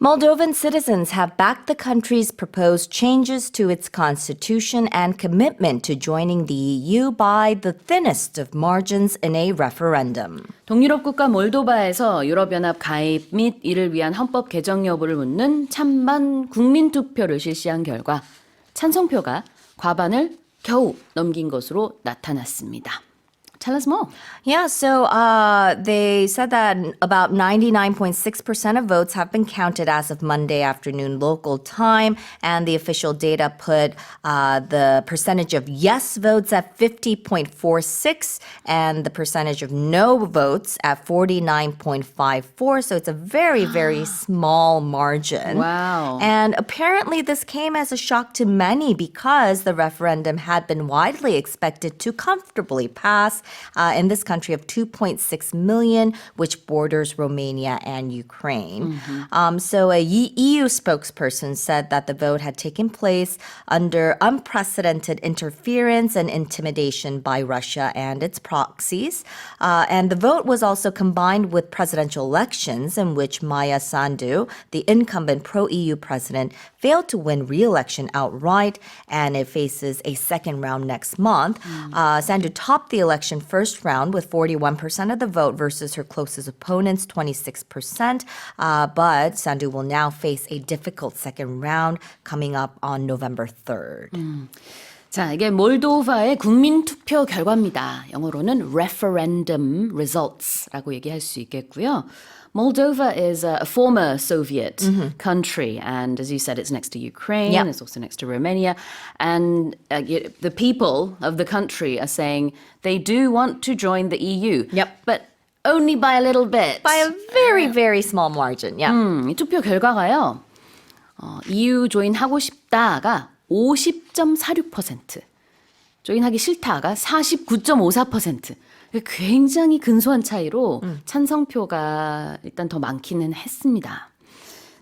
Moldovan citizens have backed the country's proposed changes to its constitution and commitment to joining the EU by the thinnest of margins in a referendum. 동유럽 국가 몰도바에서 유럽연합 가입 및 이를 위한 헌법 개정 여부를 묻는 찬반 국민투표를 실시한 결과 찬성표가 과반을 겨우 넘긴 것으로 나타났습니다. Tell us more. Yeah, so they said that about 99.6% of votes have been counted as of Monday afternoon local time, and the official data put the percentage of yes votes at 50.46 and the percentage of no votes at 49.54. So it's a very, very small margin. Wow. And apparently this came as a shock to many because the referendum had been widely expected to comfortably pass in this country of 2.6 million, which borders Romania and Ukraine. So a EU spokesperson said that the vote had taken place under unprecedented interference and intimidation by Russia and its proxies. And the vote was also combined with presidential elections in which Maia Sandu, the incumbent pro-EU president, failed to win re-election outright, and it faces a second round next month. Sandu topped the election first round with 41% of the vote versus her closest opponents, 26%. But Sandu will now face a difficult second round coming up on November 3rd. 자, 이게 몰도바의 국민투표 결과입니다. 영어로는 referendum results라고 얘기할 수 있겠고요. Moldova is a former Soviet country, and as you said, it's next to Ukraine, Yep. it's also next to Romania, and the people of the country are saying they do want to join the EU, Yep. but only by a little bit. By a very, very small margin, yeah. 이 투표 결과가요, EU 조인하고 싶다가 50.46%, 조인하기 싫다가 49.54%. 굉장히 근소한 차이로 찬성표가 일단 더 많기는 했습니다.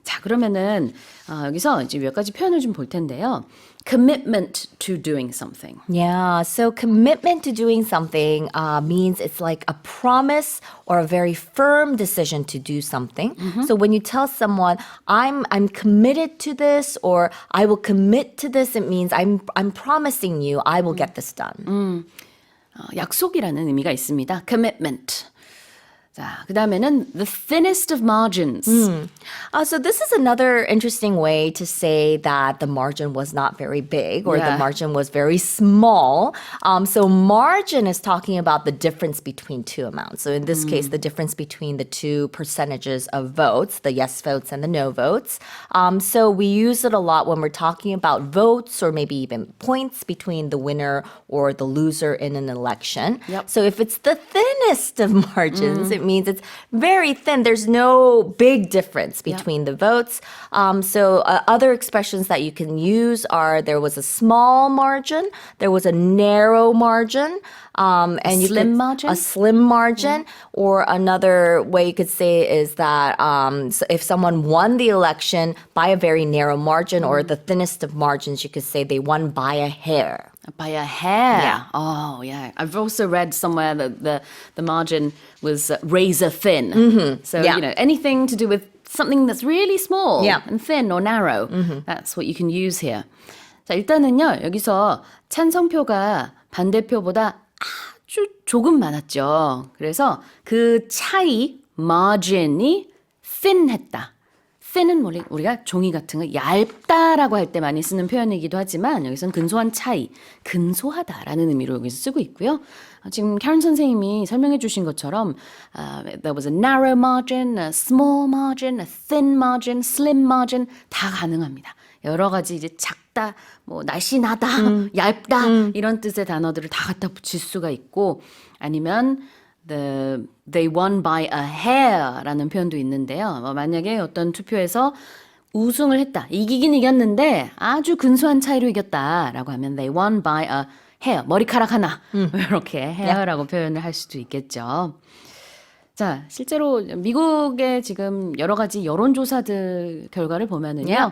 자, 그러면은 여기서 이제 몇 가지 표현을 좀 볼 텐데요. Commitment to doing something. Yeah, so commitment to doing something means it's like a promise or a very firm decision to do something. So when you tell someone, I'm committed to this or I will commit to this, it means I'm promising you I will get this done. 약속이라는 의미가 있습니다. Commitment. 자, 그 다음에는 the thinnest of margins. So this is another interesting way to say that the margin was not very big or the Yeah. margin was very small. So margin is talking about the difference between two amounts. So in this case, the difference between the two percentages of votes, the yes votes and the no votes. So we use it a lot when we're talking about votes or maybe even points between the winner or the loser in an election. Yep. So if it's the thinnest of margins, it means it's very thin. There's no big difference between the votes. So other expressions that you can use are there was a small margin, there was a narrow margin, and slim margin? A slim margin, or another way you could say is that so if someone won the election by a very narrow margin or the thinnest of margins, you could say they won by a hair. By a hair. Yeah. Oh, yeah. I've also read somewhere that the margin was razor thin. So, Yeah. you know, anything to do with something that's really small Yeah. and thin or narrow. That's what you can use here. 자, 일단은요. 여기서 찬성표가 반대표보다 아주 조금 많았죠. 그래서 그 차이, margin이 thin했다. thin은 우리가 종이 같은 거 얇다라고 할 때 많이 쓰는 표현이기도 하지만 여기서는 근소한 차이, 근소하다라는 의미로 여기서 쓰고 있고요. 지금 캐런 선생님이 설명해 주신 것처럼 there was a narrow margin, a small margin, a thin margin, slim margin 다 가능합니다. 여러 가지 이제 작다, 뭐 날씬하다, 얇다 이런 뜻의 단어들을 다 갖다 붙일 수가 있고 아니면 they won by a hair라는 표현도 있는데요. 만약에 어떤 투표에서 우승을 했다. 이기긴 이겼는데 아주 근소한 차이로 이겼다라고 하면 they won by a hair. 머리카락 하나. 이렇게 hair라고 표현을 할 수도 있겠죠. 자, 실제로 미국의 지금 여러 가지 여론조사들 결과를 보면은요.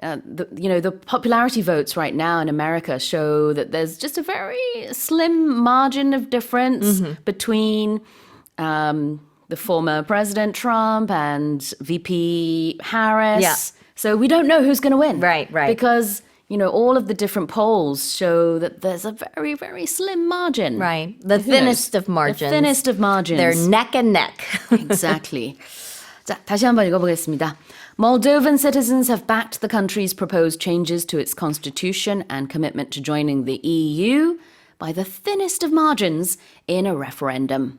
The popularity votes right now in America show that there's just a very slim margin of difference between the former President Trump and VP Harris. Yeah. So we don't know who's going to win. Right. Because, all of the different polls show that there's a very, very slim margin. Right. The Who thinnest knows? of margins. The thinnest of margins. They're neck and neck. Exactly. 자, 다시 한번 읽어보겠습니다. Moldovan citizens have backed the country's proposed changes to its constitution and commitment to joining the EU by the thinnest of margins in a referendum.